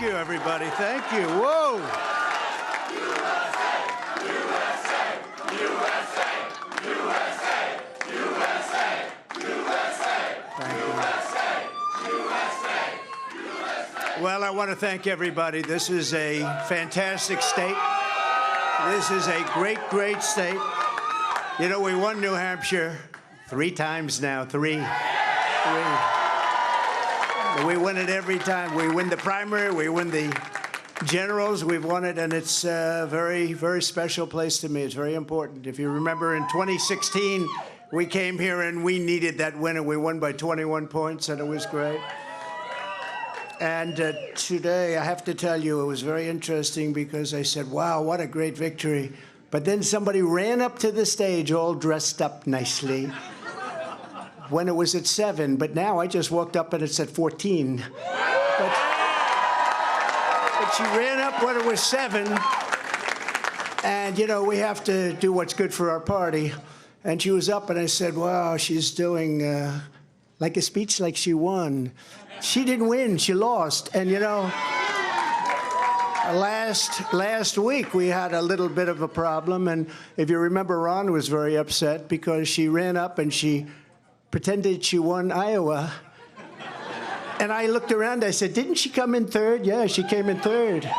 you, everybody. Thank you. Whoa. Well, I want to thank everybody. This is a fantastic state. This is a great, great state. You know, we won New Hampshire 3 times now. Three. We win it every time. We win the primary. We win the generals. We've won it, and it's a very, very special place to me. It's very important. If you remember, in 2016, we came here and we needed that win, and we won by 21 points, and it was great. And today, I have to tell you, it was very interesting because I said, wow, what a great victory. But then somebody ran up to the stage all dressed up nicely when it was at 7. But now I just walked up and it's at 14. But she ran up when it was 7. And, you know, we have to do what's good for our party. And she was up and I said, wow, she's doing like a speech like she won. She didn't win, she lost. And you know, last week we had a little bit of a problem, and if you remember, Ron was very upset because she ran up and she pretended she won Iowa. And I looked around, I said, didn't she come in 3rd? Yeah, she came in 3rd.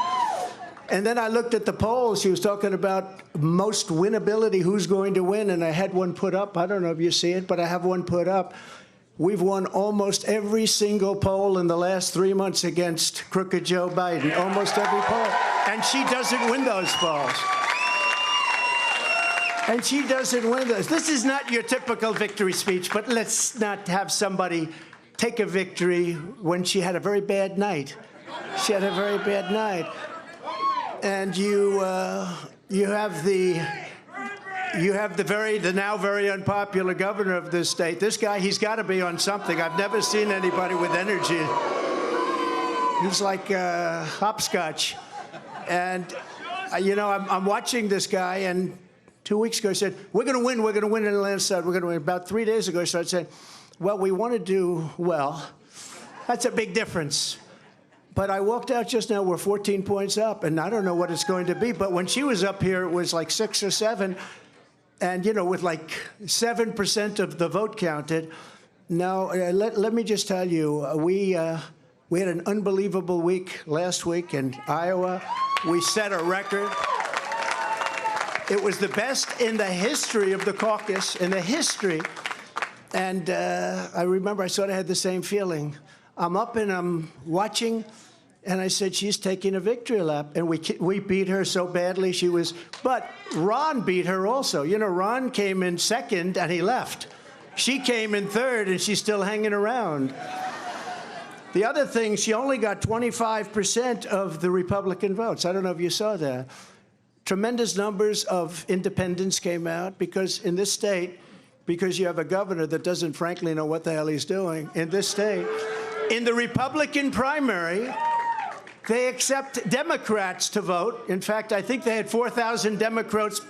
And then I looked at the polls. She was talking about most winnability, who's going to win, and I had one put up. I don't know if you see it, but I have one put up. We've won almost every single poll in the last 3 months against crooked Joe Biden, almost every poll. And she doesn't win those polls. And she doesn't win those. This is not your typical victory speech, but let's not have somebody take a victory when she had a very bad night. She had a very bad night. And you have the now very unpopular governor of this state. This guy, he's got to be on something. I've never seen anybody with energy. He's like hopscotch. And, you know, I'm watching this guy, and 2 weeks ago he said, we're going to win in the landslide, we're going to win. About 3 days ago he started saying, well, we want to do well. That's a big difference. But I walked out just now, we're 14 points up, and I don't know what it's going to be. But when she was up here, it was like 6 or 7. And, you know, with like 7% of the vote counted. Now, let me just tell you, we had an unbelievable week last week in Iowa. We set a record. It was the best in the history of the caucus, in the history. And I remember I sort of had the same feeling. I'm up and I'm watching. And I said, she's taking a victory lap. And we beat her so badly, she was, but Ron beat her also. You know, Ron came in 2nd and he left. She came in 3rd and she's still hanging around. The other thing, she only got 25% of the Republican votes. I don't know if you saw that. Tremendous numbers of independents came out because in this state, because you have a governor that doesn't frankly know what the hell he's doing in this state, in the Republican primary, they accept Democrats to vote. In fact, I think they had 4,000 Democrats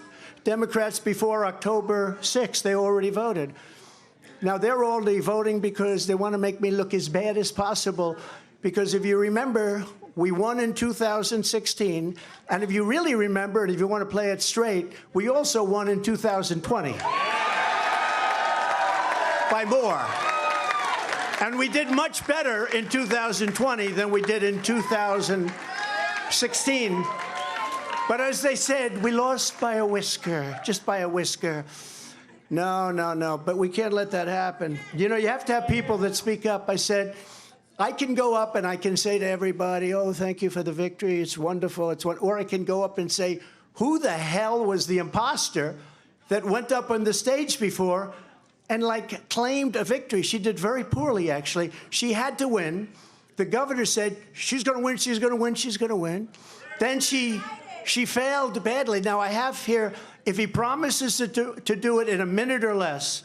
before October 6th. They already voted. Now, they're only voting because they want to make me look as bad as possible. Because if you remember, we won in 2016. And if you really remember, and if you want to play it straight, we also won in 2020. By more. And we did much better in 2020 than we did in 2016. But as they said, we lost by a whisker, just by a whisker. No. But we can't let that happen. You know, you have to have people that speak up. I said, I can go up and I can say to everybody, oh, thank you for the victory. It's wonderful. Or I can go up and say, who the hell was the imposter that went up on the stage before and like claimed a victory? She did very poorly, actually. She had to win. The governor said, she's going to win, she's going to win, she's going to win. Then she failed badly. Now, I have here, if he promises to do it in a minute or less,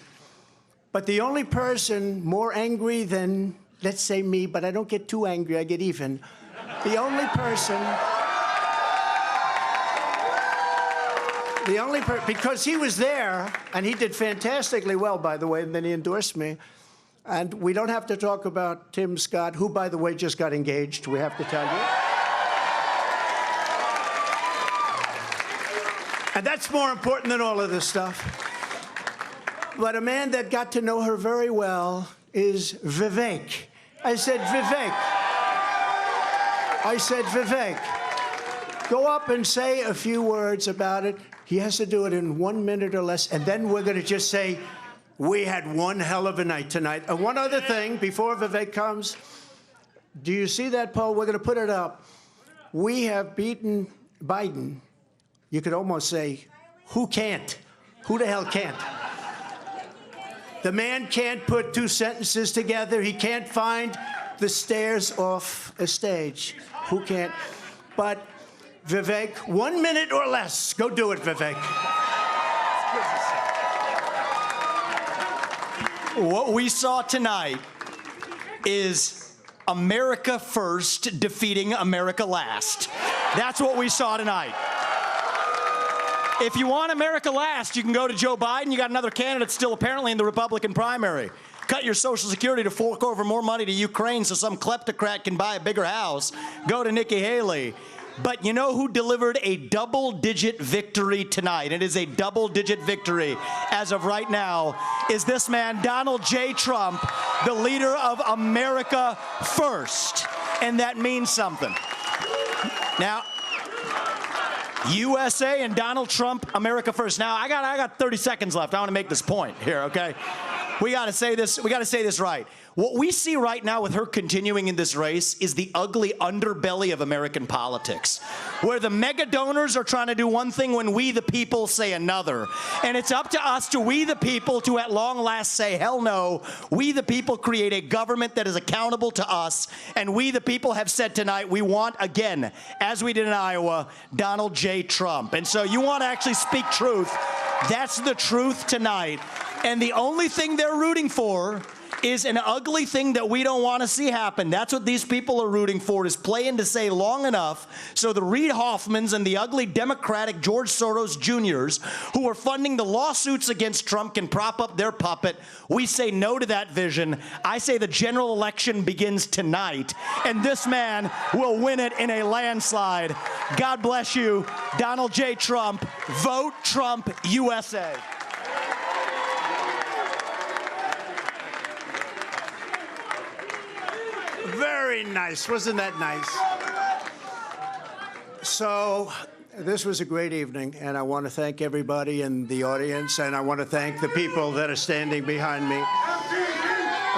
but the only person more angry than, let's say me, but I don't get too angry, I get even. The only person, because he was there, and he did fantastically well, by the way, and then he endorsed me. And we don't have to talk about Tim Scott, who, by the way, just got engaged, we have to tell you. And that's more important than all of this stuff. But a man that got to know her very well is Vivek. I said, Vivek. I said, Vivek, go up and say a few words about it. He has to do it in 1 minute or less, and then we're going to just say, we had one hell of a night tonight. And one other thing, before Vivek comes, do you see that poll? We're going to put it up. We have beaten Biden. You could almost say, who can't? Who the hell can't? The man can't put two sentences together. He can't find the stairs off a stage. Who can't? But Vivek, 1 minute or less. Go do it, Vivek. What we saw tonight is America first defeating America last. That's what we saw tonight. If you want America last, you can go to Joe Biden. You got another candidate still apparently in the Republican primary. Cut your Social Security to fork over more money to Ukraine so some kleptocrat can buy a bigger house. Go to Nikki Haley. But you know who delivered a double-digit victory tonight? It is a double-digit victory as of right now, is this man, Donald J. Trump, the leader of America First. And that means something. Now, USA and Donald Trump, America First. Now, I got 30 seconds left. I want to make this point here, okay? We got to say this right. What we see right now with her continuing in this race is the ugly underbelly of American politics, where the mega donors are trying to do one thing when we, the people, say another. And it's up to us, we, the people, to at long last say, hell no. We, the people, create a government that is accountable to us. And we, the people, have said tonight we want, again, as we did in Iowa, Donald J. Trump. And so you want to actually speak truth. That's the truth tonight. And the only thing they're rooting for is an ugly thing that we don't want to see happen. That's what these people are rooting for, is playing to say long enough so the Reid Hoffmans and the ugly Democratic George Soros Jr.'s who are funding the lawsuits against Trump can prop up their puppet. We say no to that vision. I say the general election begins tonight, and this man will win it in a landslide. God bless you, Donald J. Trump. Vote Trump, USA. Very nice. Wasn't that nice? So this was a great evening, and I want to thank everybody in the audience, and I want to thank the people that are standing behind me.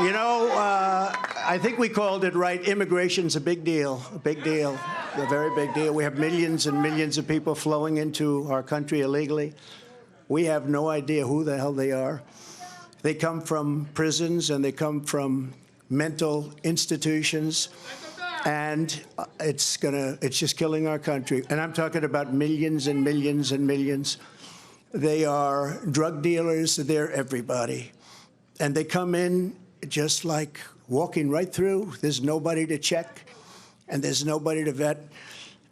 You know, I think we called it right. Immigration's a big deal, a very big deal. We have millions and millions of people flowing into our country illegally. We have no idea who the hell they are. They come from prisons, and they come from mental institutions, and it's just killing our country. And I'm talking about millions and millions and millions. They are drug dealers. They're everybody. And they come in just like walking right through. There's nobody to check, and there's nobody to vet.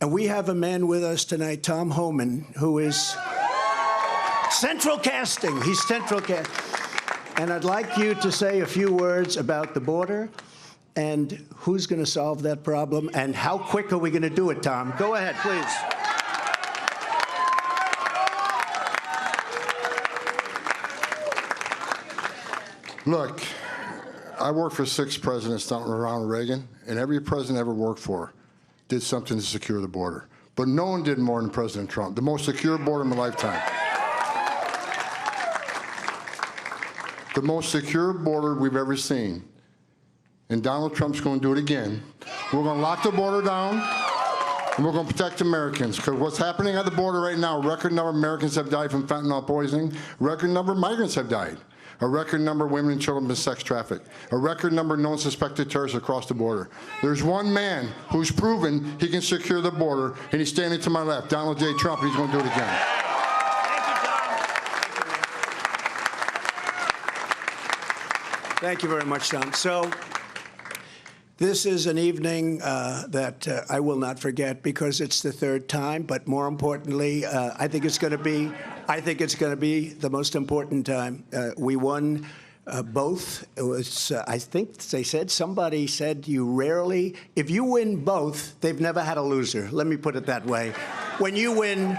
And we have a man with us tonight, Tom Homan, who is central casting. He's central casting. And I'd like you to say a few words about the border and who's going to solve that problem and how quick are we going to do it, Tom? Go ahead, please. Look, I worked for 6 presidents, not Ronald Reagan, and every president I ever worked for did something to secure the border. But no one did more than President Trump, the most secure border in my lifetime. The most secure border we've ever seen. And Donald Trump's going to do it again. We're going to lock the border down, and we're going to protect Americans. Because what's happening at the border right now, a record number of Americans have died from fentanyl poisoning. A record number of migrants have died. A record number of women and children have been sex trafficked. A record number of known suspected terrorists across the border. There's one man who's proven he can secure the border, and he's standing to my left, Donald J. Trump, and he's going to do it again. Thank you very much, Tom. So this is an evening that I will not forget because it's the 3rd time. But more importantly, I think it's going to be the most important time. We won both. It was I think somebody said if you win both, they've never had a loser. Let me put it that way. When you win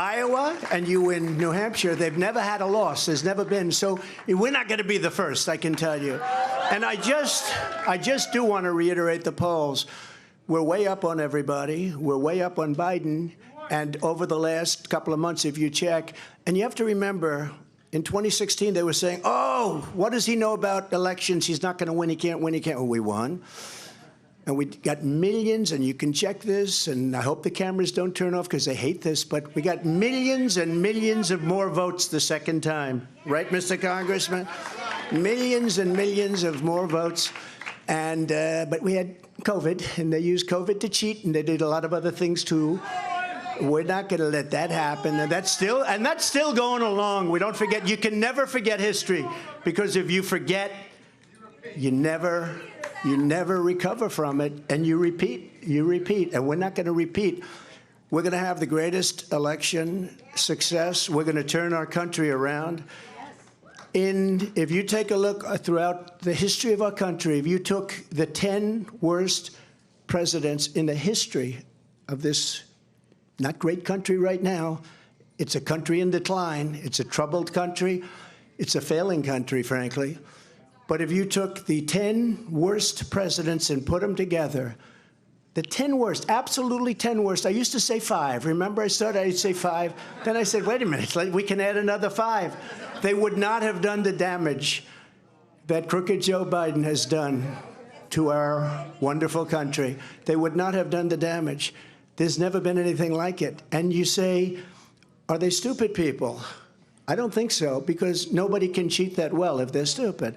Iowa and you win New Hampshire, they've never had a loss. There's never been. So we're not going to be the first, I can tell you. And I just do want to reiterate the polls. We're way up on everybody. We're way up on Biden. And over the last couple of months, if you check, and you have to remember, in 2016, they were saying, oh, what does he know about elections? He's not going to win. He can't win. He can't. Well, we won. And we got millions, and you can check this, and I hope the cameras don't turn off because they hate this, but we got millions and millions of more votes the second time. Right, Mr. Congressman? Millions and millions of more votes. And but we had COVID, and they used COVID to cheat, and they did a lot of other things, too. We're not going to let that happen. And that's still going along. We don't forget. You can never forget history, because if you forget, you never recover from it, and you repeat, and we're not going to repeat. We're going to have the greatest election success. We're going to turn our country around. If you take a look throughout the history of our country, if you took the 10 worst presidents in the history of this not great country right now, it's a country in decline, it's a troubled country, it's a failing country, frankly. But if you took the 10 worst presidents and put them together, the 10 worst, absolutely 10 worst. I used to say 5. Remember, I started, I'd say 5. Then I said, wait a minute, we can add another 5. They would not have done the damage that crooked Joe Biden has done to our wonderful country. They would not have done the damage. There's never been anything like it. And you say, are they stupid people? I don't think so, because nobody can cheat that well if they're stupid.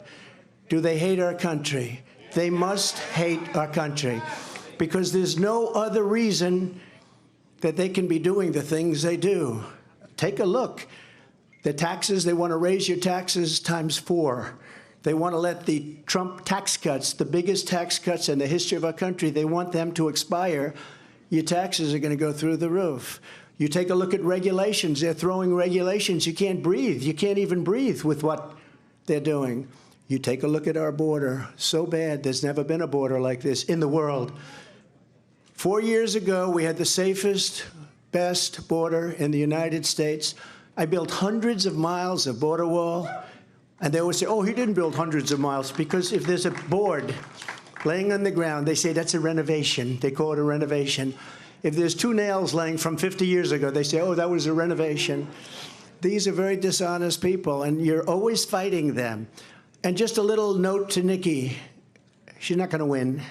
Do they hate our country? They must hate our country, because there's no other reason that they can be doing the things they do. Take a look. The taxes, they want to raise your taxes times 4. They want to let the Trump tax cuts, the biggest tax cuts in the history of our country, they want them to expire. Your taxes are going to go through the roof. You take a look at regulations. They're throwing regulations. You can't breathe. You can't even breathe with what they're doing. You take a look at our border. So bad. There's never been a border like this in the world. 4 years ago, we had the safest, best border in the United States. I built hundreds of miles of border wall. And they always say, oh, he didn't build hundreds of miles, because if there's a board laying on the ground, they say that's a renovation. They call it a renovation. If there's 2 nails laying from 50 years ago, they say, oh, that was a renovation. These are very dishonest people, and you're always fighting them. And just a little note to Nikki. She's not going to win.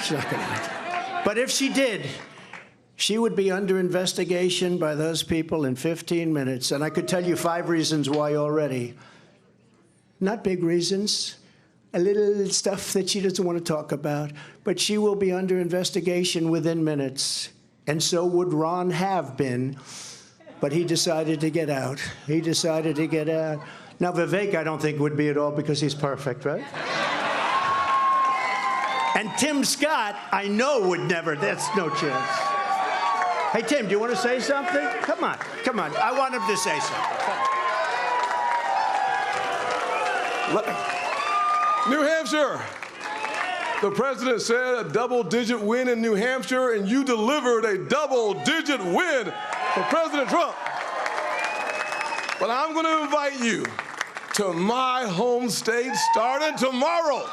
She's not going to win. But if she did, she would be under investigation by those people in 15 minutes. And I could tell you 5 reasons why already. Not big reasons. A little stuff that she doesn't want to talk about. But she will be under investigation within minutes. And so would Ron have been. But he decided to get out. He decided to get out. Now, Vivek, I don't think would be at all, because he's perfect, right? And Tim Scott, I know would never. That's no chance. Hey, Tim, do you want to say something? Come on. Come on. I want him to say something. New Hampshire. The president said a double-digit win in New Hampshire, and you delivered a double-digit win for President Trump. But I'm going to invite you to my home state starting tomorrow,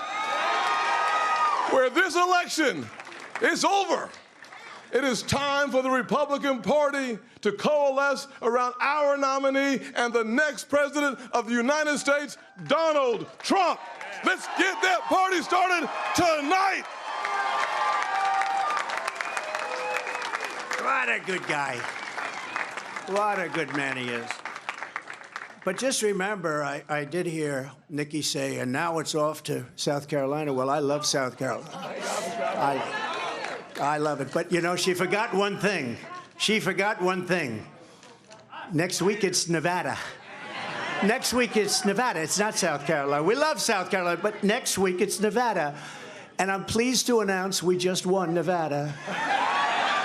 where this election is over. It is time for the Republican Party to coalesce around our nominee and the next president of the United States, Donald Trump. Let's get that party started tonight. What a good guy. What a good man he is. But just remember, I did hear Nikki say, and now it's off to South Carolina. Well, I love South Carolina. I love it. But, you know, she forgot one thing. She forgot one thing. Next week, it's Nevada. Next week, it's Nevada. It's not South Carolina. We love South Carolina, but next week, it's Nevada. And I'm pleased to announce we just won Nevada.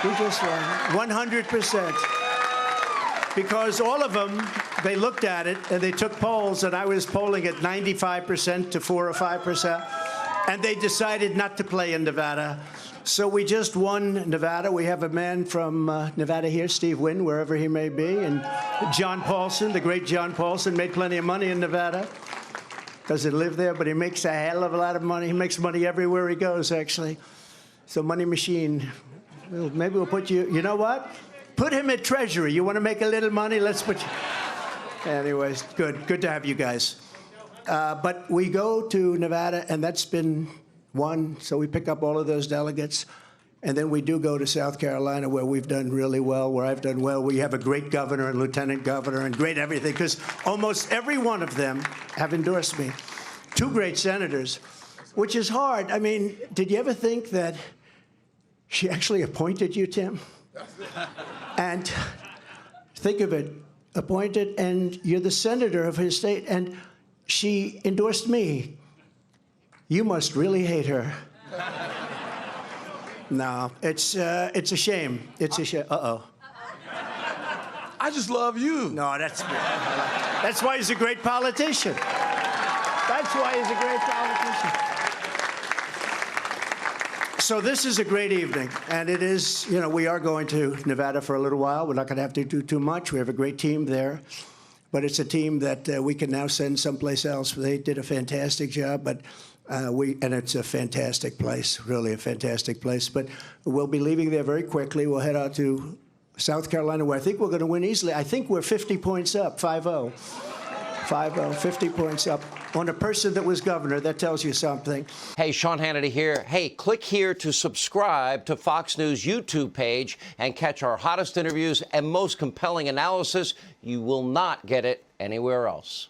We just won 100%. Because all of them, they looked at it, and they took polls, and I was polling at 95% to 4 or 5%, and they decided not to play in Nevada. So we just won Nevada. We have a man from Nevada here, Steve Wynn, wherever he may be, and John Paulson, the great John Paulson, made plenty of money in Nevada. Doesn't live there, but he makes a hell of a lot of money. He makes money everywhere he goes, actually. So money machine. Well, maybe we'll put you, you know what? Put him at Treasury. You want to make a little money? Let's put you. Anyways, good to have you guys. But we go to Nevada, and that's been won, so we pick up all of those delegates. And then we do go to South Carolina, where we've done really well, where I've done well. We have a great governor and lieutenant governor and great everything, because almost every one of them have endorsed me. 2 great senators, which is hard. I mean, did you ever think that she actually appointed you, Tim? And think of it, appointed, and you're the senator of his state, and she endorsed me. You must really hate her. No, it's a shame. It's a shame. Uh-oh. I just love you. No, that's why he's a great politician. That's why he's a great politician. So this is a great evening, and it is, you know, we are going to Nevada for a little while. We're not going to have to do too much. We have a great team there, but it's a team that we can now send someplace else. They did a fantastic job, but and it's a fantastic place, really a fantastic place. But we'll be leaving there very quickly. We'll head out to South Carolina, where I think we're going to win easily. I think we're 50 points up, 5-0. 5-0, 50 points up on a person that was governor. That tells you something. Hey, Sean Hannity here. Hey, click here to subscribe to Fox News YouTube page and catch our hottest interviews and most compelling analysis. You will not get it anywhere else.